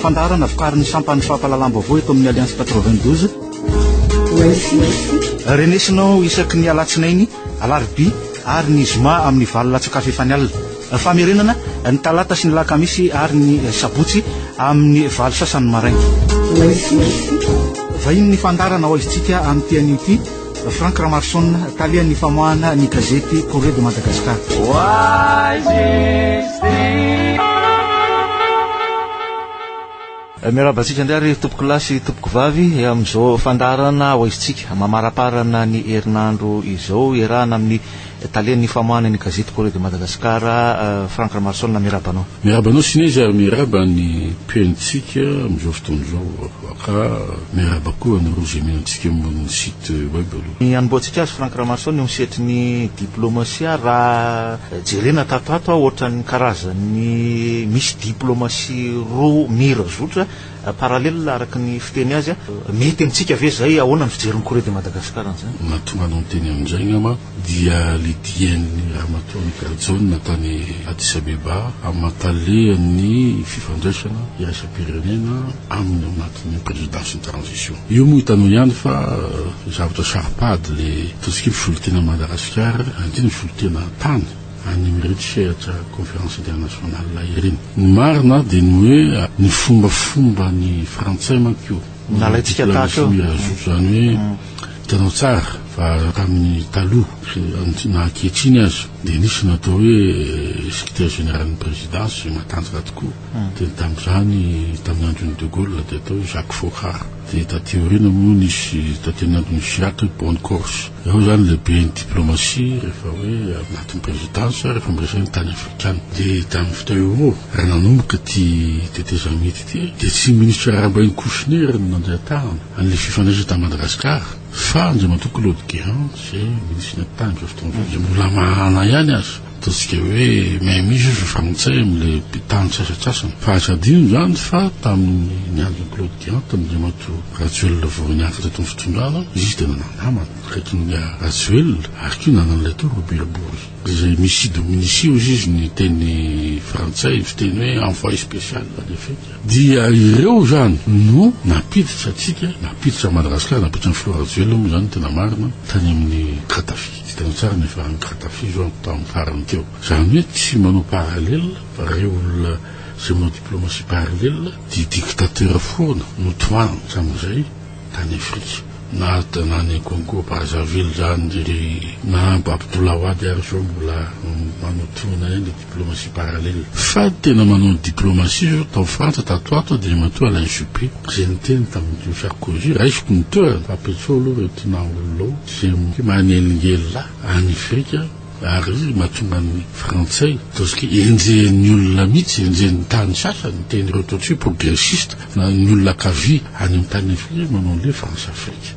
Fandarana vokarin'ny sampany fampalalam-baovao eto amin'ny Alliance 92. Renesinao isaky ny alatsinainy, alarobia ary ny zoma amin'ny valo latsakafo efa ny alina. Famerenana ny talata sy ny lakamisy ary ny sabotsy amin'ny valo sasany maraina. Vahiny ny fandarana ho izitsika amin'ny tean'io ity Frank Ramarson talian'ny famoahana ny gazety Courrier de Madagascar. Miarabantsika indray tompoko lasy tompoko vavy amin'izao fandarana ho izitsika mamaraparana ny herinandro izao iarahana amin'ny talian'ny famoahana ny gazety Courrier de Madagascar. Frank Ramarson miarabanao. Miarabanao sinezy ary miaraba ny mpiaintsika amin'izao fotoana izao ka miaraba koa ny rozy miantsika amin'ny site web aloha. Ny anomboantsika azy Frank Ramarson eo misetry ny diplomasia raha jerena tatoato ohatran'ny karazany misy diplomasia roa mira zotra parallèle araky ny fiteny azy mety amintsika ve zay ahoana ny fijeriny Courrier de Madagascar an'izany. Mahatonga anao teny amin'izay ngama dia lidien'ny Ramatoa Karjona natany Addis Abeba amatalehan'ny fifandraisana iraisam-pirenena amin'ny anatin'ny présidence transition. Io moa hitanao ihany fa zavatra saripady le ataontsika fisolitena Madagasikara andiny fisolitena tany any miretrehatra conférence internationale ireny. Ny marina dia ny hoe ny fombafomba ny frantsay mankio nalaitsika tahaka zany hoe hitanao tsara fa tamin'ny taloha na ankehitriny azy dia nisy natao hoe secrétaire général ny présidence matanjaka tokoa dia tamin'izany tamin'ny androny de Gaulle dia atao Jacques Foccart dia tateorina moa nisy tateny androny Chirac bonne course ao zany lehibe ny diplomatie rehefa hoe anatin'ny présidence rehefa miresainy tany afrikana dia tamin'ny fotoa eo moa raha nanomboka ty tetezamity ity dia tsy ministre Rambainy Kouchner no nandray tanana an'le fifandraisana ta Madagascar fa andriamatoa Claude Guéant zay ministre ny tany zao fotoana zay mbola mahana ihany azy ataontsika hoe misy frantsay amin'le tany tsasatsasany fa asadino zany fa tamin'ny andron'ny Claude Guéant tamin'ny andriamatoa Rajoelina Vao-niakatra tamin'ny fitondrana izy tena nanamana raiky ny Rajoelina ary koa nanan'ilay tao Robert Bourgi zay misy dominisi izy ny teny frantsay fiteny hoe envoyé spécial dia ireo zany no napiditra atsika napiditra Madagasikara napiditra ny Flora Rajoelina moa zany tena marina tany amin'ny Kratafi tena tsara ny farany Kratafi zao tamin'ny farany teo zany hoe tsy manao parallèle fa reo olona zay manao diplomatie parallèle di dictateur foana no toanana sam'izay tany Afrika na ny Congo Brazzaville zany na Abdoulaye Wade ary zao mbola manao toana eny le diplomatie parallèle fa tena manao diplomatie zao tao Frantsa tatoato dia matoa Alain Juppé zay niteny tamin'io Sarkozy raisiko ny toerana fampetso aloha retina olonao zay manelingely la any Afrika ary mahatonga ny frantsay ataontsika enjehan'ny olona mihitsy enjehan'ny tany sasany teny ireo ataontsika progressiste na ny olona kavy any amin'ny tany Afrika manao le France Afrique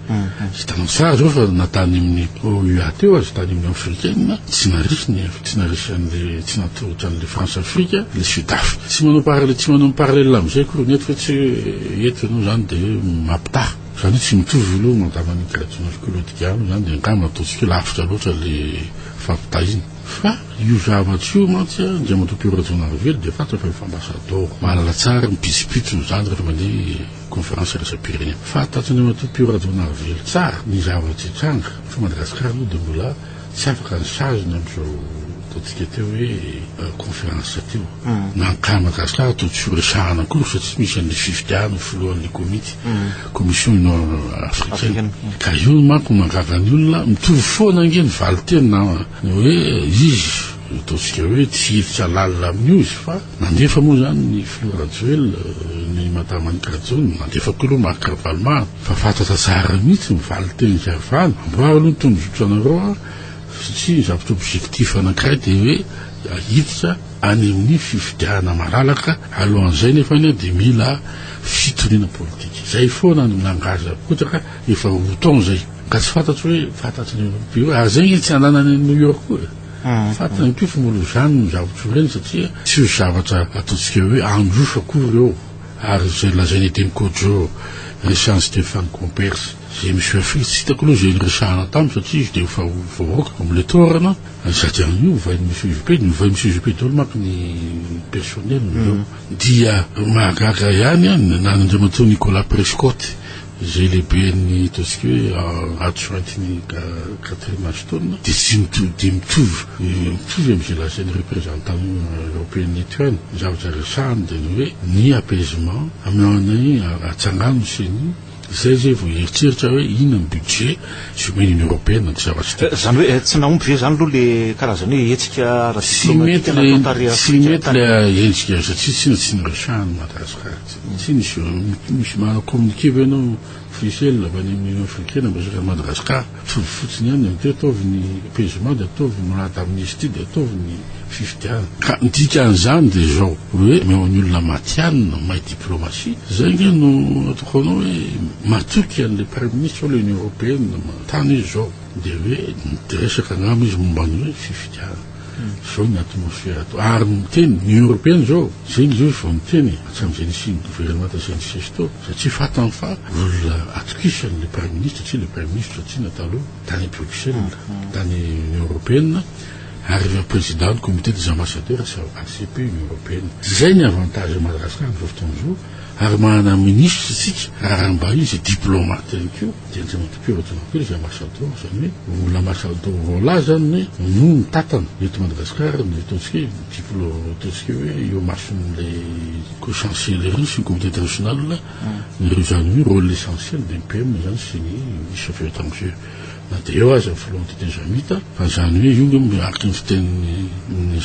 hitanao tsara zao fa natany amin'ny OUA teo azy tany amin'ny africaine tsy narisy an'le tsy natorotra an'le France Afrique le Sud-Afrique tsy manao parallèle am'izay koa neto fa tsy eto ianao zany dia mampitaha zany tsy mitovy aloha mandamany création Claude Guéant zany dia angamba ataontsika lavitra loatra le fampitahina fa io zavatra io mantsy andriamatoa Pierre Rajonarively dia fatra fa efa ambassador mahalala tsara mipitsipitsy zany rehefa mandeha conférence iraisam-pirenena fa tatsandriamatoa Pierre Rajonarively tsara ny zavatra tranga fa Madagasikara aloha dia mbola tsy afaka ny sazony amin'izao ataontsika teo hoe conférence teo nankany Madagasikara atao tsy resahana koa satria misy an'le fifidiana filohan'le commission union africaine ka io manko mangavany olona mitovy foana angeny valiteny na hoe izy ataontsika hoe tsy hiditra lalina amin'io izy fa nandefa moa zany ny Flora Rajoelina ny madame Annika Rajona nandefa koa aloha Marc Ravalomanana fa fantatra tsara mihitsy mivaly teny zavana amboary aloha ny tondrozotra anareo satria zavatra objectif anankiray dia hoe hiditra any amin'ny fifidiana malalaka alohan'izay nefany dia mila fitoniana politika zay foana ny nangaza kotraka efa bouton zay ka tsy fantatro hoe fantatry ny ary zay tsy andanany New York koa fatana koa fa molo zany ny zavatra ireny satria tsy zavatra ataontsika hoe androfa koa ireo ary zay lazainy Temkodjo resahany Stéphane Comperse zay misy Afrique tsy hitako aloha zay resahana taminy satria izy de efa voaroka am'le torana sady an'io vainy monsieur Juppé vainy monsieur Juppé daholo manko ny personnel dia mahagaga ihany nanandriamantoa Nicolas Prescott zay lehibe ny ataontsika hoe adjointny Catherine Ashton de tsy mitovy am'zay lazainy représentant européen lituane zavatra resahany de ny hoe ny apaisement amin'anay atsangano seny zay vao eritseritra hoe inona ny budget sy omeny Union européenne tsy zavatsy zany hoe tsy naompy ve zany aloha le karazany hoe hetsika tsy mety le endrika satria tsy niresahany Madagasikara tsy misy mana communiqué ve anao officiel avy any amin'ny Union africaine resaka Madagasikara fotsiny ihany de ataovy ny apaisement de ataovy manahaka amnistie de ataovy ny fifidiana ka dikan'izany de zao hoe meo ny olona matianina mahay diplomatie zay nge no ataoko anao hoe matoky an'le premier ministre le Union européenne tany izy zao de hoe de resaka angamba izy momba ny hoe fifidiana zao ny atmosphère ato ary miteny Union européenne zao zegny zao vao miteny atram'izay nisy ny gouvernement tasy to satria fatany fa olona atokisan'le premier ministre satria le premier ministre satria nataloha tany Bruxelles tany Union européenne ary le président du comité des ambassadeurs ACP Union européenne zay ny avantage Madagascar amin'izao fotoana zao ary manana ministre sika raha mba izy diplomate ihany koa de andriamantoa ohatranakely izy ambassadeur zany hoe olona ambassadeur vola zany hoe no mitatana eto Madagascar ny ataontsika ataontsika hoe eo mason'le chancellerie sy ny comité international ireo zany hoe rôle essentiel de MPM zany sy ny chef étranger na de eo azy amin'ny volonté des amita fa zany hoe io nge araka ny fiteny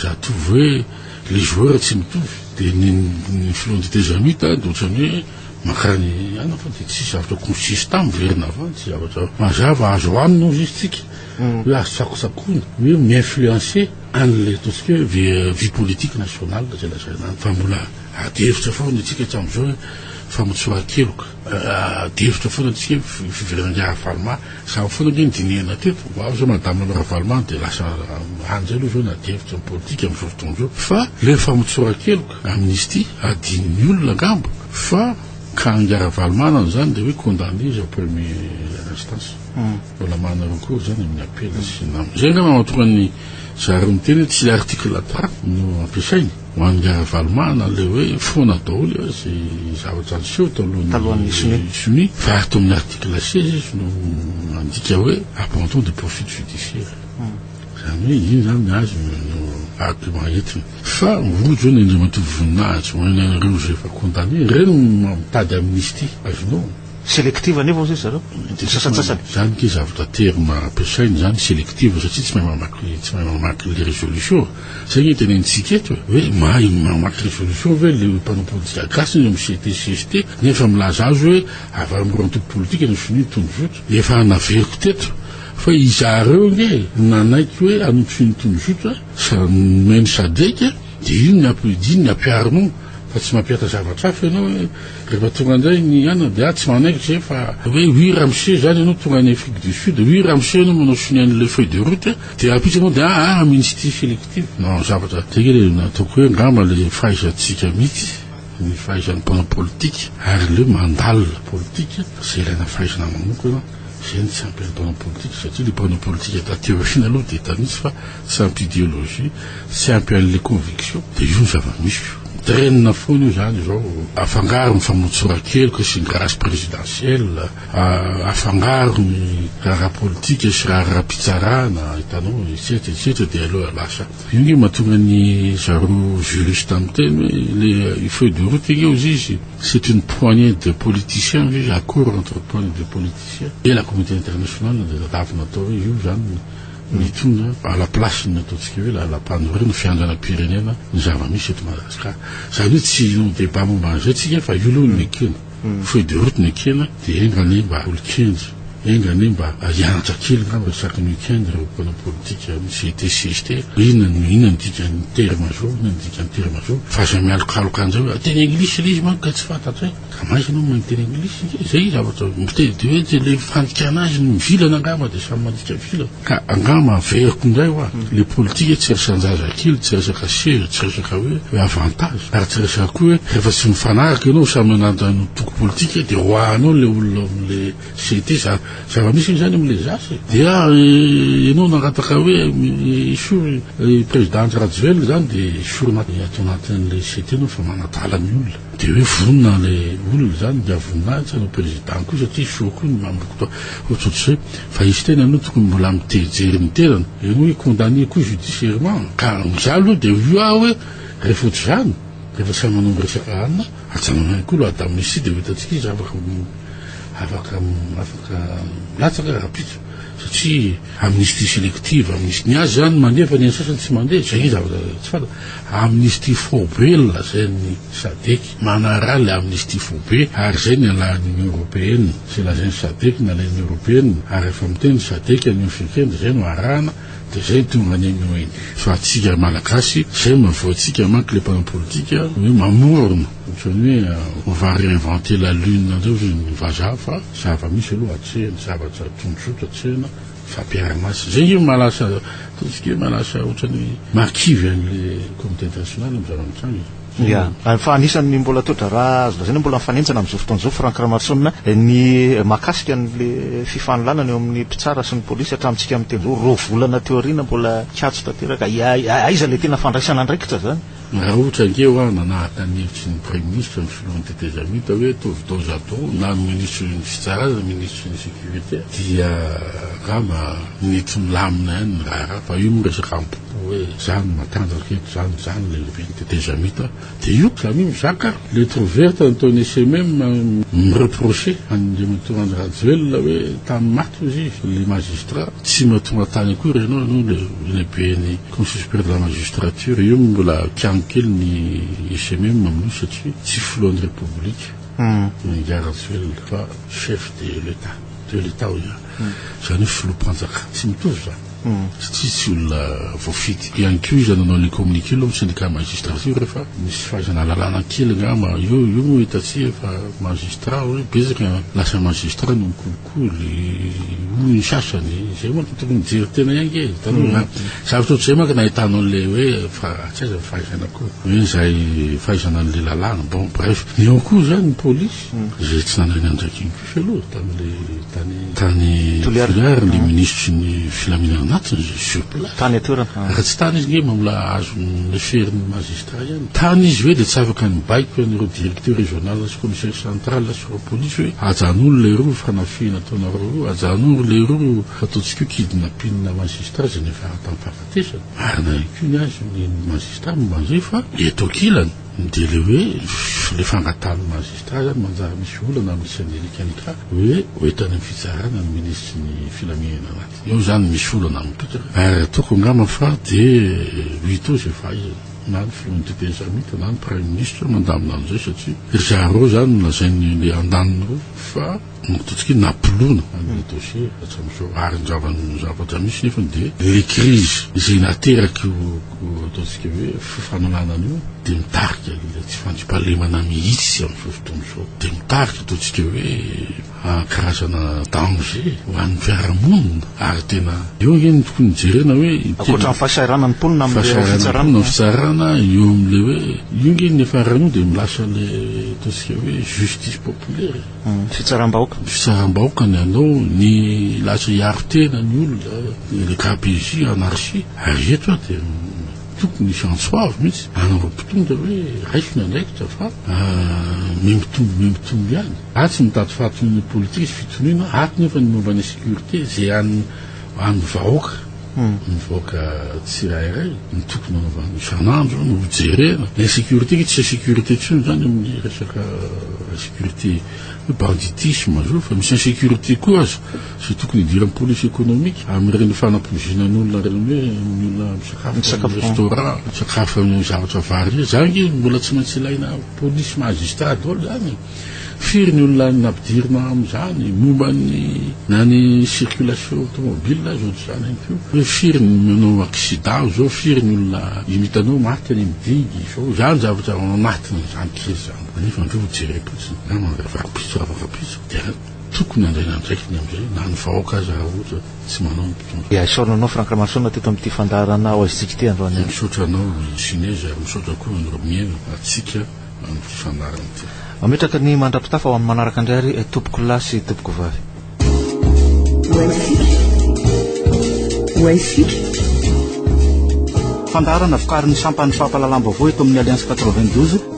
zatovy hoe les joueurs tsy mitovy de ny volonté des amita de ohatrany hoe makarany ana fa de tsy zavatra consistant miverina avany tsy zavatra mazava azo anina izy tsika hoe azo sakosakona hoe mi-influencer an'le ataontsika hoe vie politique nationale zay lazaina fa mbola adihevitra foana tsika hatram'izao hoe famotsoran-keloka adihevitra foana tsika fiverenan'ny Ravalma samy foana nge nydinihana teto ao zao madame Ravalma de lasa anjay aloha zao nadihevitra politique am'izao fotoana zao fa le famotsoran-keloka amnistie adin'ny olona angamba fa Kanga Ravalmana zany de hoe condamné izy au premier instance mbola manana recours zany amin'ny appel sy nam zay ngamba mahatonga ny zary miteny tsy article 3 no ampiasainy ho an'ny Ravalmana le hoe foana daholo zay zavatra niseho talohan'ny suni fa ato amin'ny article 16 izy no andika hoe abandon de profit judiciaire zany hoe iny zany azy argument entiny fa vory zao ny andriamantoa voninahitsy manareo zay efa condamné reno mitady amnistie azonao sélective anefa zay zareo sasatsasany zany ke zavatra terme ampiasainy zany sélective satria tsy mahay mamaky les résolutions zay ny tenentsika eto hoe mahay mamaky résolution ve le mpanao politique gasy ny CT nefa milaza azy hoe avy amin'ny antoko politique ny soni tondrozotra efa naveriko teto fa izareo nge nanaiky hoe anompo ny tondrozotra meny sadeka de iny ny ampiarinao fa tsy mampiata zavatra hafa ianao hoe rehefa tonga an'izay ny ana de tsy manaiky zay fa hoe oui Ramsey zany ianao tonga any Afrique du Sud oui Ramsey ianao manao sony an'le feuille de route de apitsy anao de amnistie sélective non zavatra tegny le nataoko hoe ngamba le fahaizantsika mihitsy ny fahaizan'ny mpanao politique ary le mandal politique zay ilaina fahaizana manokana zay ny tsy ampy mpanao politique satria le mpanao politique atateo aloha de tanitsy fa tsy ampy idéologie tsy ampy an'le conviction de io ny zava-misy trenina foana io zany zao afangaro ny famotsoran-keloka sy ny grâce présidentielle afangaro ny raha politique sy raha pitsarana hitanao etcetera de aloha lasa io nge mahatonga ny zaro juriste amin'ny teny hoe le feuille de route io izy c'est une poignée de politiciens izy accord entre poignée de politiciens et la communauté internationale de davy natao hoe io zany mitondra à la place ny ataontsika hoe la-panorena fiandranam-pirenena ny zava-misy eto Madagasikara zany hoe tsy no débat momba an'izay tsika fa io aloha ny ekena feuille de route ny ekena de engany mba olo-kenja engany mba hianatra kely ngamba chaque week-end reo mpanao politika misy CT inona ny dikany terme-jo inona ny dikany terme-jo fa aza mialokaloka an'izao hoe teny anglisy le izy manko ka tsy fantatro hoe ka maizy anao magny teny anglisy zay zavatra mitedy hoe le fandikana azy mivilana angamba dia samy mandika vilana ka angamba veriko indray hoa le politika tsy resanjaza kely tsy resaka sery tsy resaka hoe avantage ary tsy resaka koa hoe rehefa tsy mifanaraka ianao samy anatany toko politika dia hoahanao le olona am'le CT zava-misy zany am'le zasy dia ianao nangataka hoe isory présidente Rajoelina zany dia isory atao anatin'le CT anao fa manatala ny olona dia hoe vonona le olona zany dia vonina tsy anao président koa satria isoko ny mambokotoa ohatrohatry hoe fa izy tena anao tokony mbola mitejery ny tenana ianao hoe condamné koa judiciairement ka mizaha aloha dia io aho hoe rehefa ohatry zany rehefa samy manao resaka anina ajanona koa lo adamnisy dia hoetantsika izy afaka latsaka rapitso satria amnistie sélective amnistie ny azy zany mandefa ny sasany tsy mandeha zay zavatra tsy fanta amnistie faubela zay ny SADC manara le amnistie faube ary zay ny alahan'ny Union européenne c'est la zay ny SADC na la Union européenne ary efa miteny SADC Union africaine zay no arahana dia zay tonga ny eny fa atsika malagasy zay mavoatsika manko le mpanao politika hoe mamorona ohatrany hoe on va réinventer la lune zao ny vazaha fa zava-misy aloha atsehana zavatra tonjotra atsehana fampiara-masy zay io malasa ataontsika hoe malasa ohatrany makivy an'le comité international amin'ny zava-mitranga fa anisan'ny mbola toedra raha azo lazany mbola mifanenjana amin'izao fotoan'izao Franck Ramarsson ny mahakasika an'le fifanololana eo amin'ny mpitsara sy ny polisy hatramintsika amin'ny teny zao roa volana teoriana mbola kiatso tanteraka aiza le tena fandraisana andraikitra zany raha ohatra nkeo a nanahaka ny hevitry ny premier ministre ny filohan'ny tetezamita hoe tovitao zato na ministre ny fitsarana ministre ny sécurité dia ngamba nety milamina ihany ny raha fa io miresaka ampopo hoe zany matanjaka eto zany lehibe ny tetezamita dia io zany mizaka lettre verte nataony ese même mireproché an'le matonany Rajoelina hoe tamin'ny maty izy le magistrat tsy mahatonga tany akory ianao le lehibe ny conseil supérieur de la magistrature io mbola kely ny ICMM amin'io satria tsy filohan'ny république ny Rajoelina fa chef de l'État zany hoe filohampanjaka tsy mitovy zany satria tsy olona voafidy ihany koa izy nanao le communiqué aloha syndicat magistrature rehefa misy fahazana lalàna kely ngamba io no hitantsika fa magistrat hoe betsaka lasa magistrat no mikolikoly ny sasany zay moa tokony mijery tena ihany tanoa zavatra ohatr'izay manko nahitanao le hoe fa tsy aiza fahazana koa hoe zay fahazana an'le lalàna bon bref eo koa zany ny polisy zay tsy nanany andraky inkosa aloha tany Toliary le ministre ny filaminana sur place tany atoerana raha tsy tany izy nge mambola azo le ferin'ny magistrat ihany tany izy hoe dia tsy afaka ny baiko an'ireo directeur régional sy commissaire central sur la police hoe ajan'olo le roa fanafina ataonareo ajan'olo le roa ataontsika kidnapina magistrat zay nefa tamin'ny fahafatesana marina koa ny azy ny magistrat momban'izay fa etokilany dia le hoe le fangatan'ny magistrat zany manjary misy olana amin'ny syndicat hoe hoentany amin'ny fitsarana ny ministre ny filaminana anaty eo zany misy olana ary ataoko angamba fa dia 8 ans zay fahaizana na ny filohan'ny tetezamita na ny premier ministre mandamina an'izay satria zareo zany nolazainy le andaniny roa fa ataontsika nampilona amin'ny dossier hatram'izao ary ny zavatra misy nefa dia le crise izay nateraky ataontsika hoe fifanonanana io dia mitarika le tsy fandrimpahalemana mihitsy amin'izao fotoana izao dia mitarika ataontsika hoe karazana danger ho an'ny fiarahamonina ary tena eo nge ny tokony jerena hoe akoatran'ny fahasarana ny mponina amin'ny fitsarana eo amin'le hoe io nge ny farano dia milasa le ataontsika hoe justice populaire fitsaram-bahoaka ny anao ny lasa hiaro tena ny olona le KPJ anarchie ary eto a dia tokony misy antsoavy mihitsy anaova-potonda hoe raisina ndraikitra fa mitombo ihany atsy mitady fahatonina politika sy fitoniana aty nefa ny momba ny sécurité zay any vahoaka mivoaka tsirairay ny tokony anaovany isan'andro no hojerena ny sécurité tsy sécurité tsony zany amin'ny resaka sécurité banditisme zao fa misy insécurité koa azo sy tokony idiran'ny police économique amin'ireny fanampozinan'olona reny hoe olona misakafo restaurant sakafo amin'ny zavatra vary zany mbola tsy maintsy ilaina police magistrat daholo zany firy ny olona nampidirina amin'izany mombany na ny circulation automobile zao zany ihany koa hoe firy ny manao accident zao firy ny olona imitanao maty any midigy zao zany zavatra anatiny zany kely zany nefa andreo jerepotsiny na manavapiso afakapiso dia tokony andraina andraiky ny am'izay na ny vahoaka azy raha ohatra tsy manao ia isaonanao Frank Ramanson teto amin'ity fandaharana ao azitsika ty androany misaotra anao Sineza misaotra koa ny Romiena atsika amin'ity fandaharana ity mametraka ny mandrapitafa ho amin'ny manaraka indray ary tompoko lahy sy tompoko vavy fandaharana vokarin'ny sampany fahampalalam-baovao eto amin'ny Alliance 92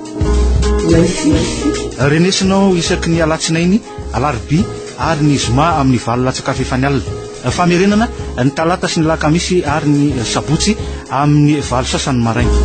renesinao isaky ny alatsinainy alarobia ary ny zoma amin'ny valo latsakafo efany alina famerenana ny talata sy ny lakamisy ary ny sabotsy amin'ny valo sasany maraina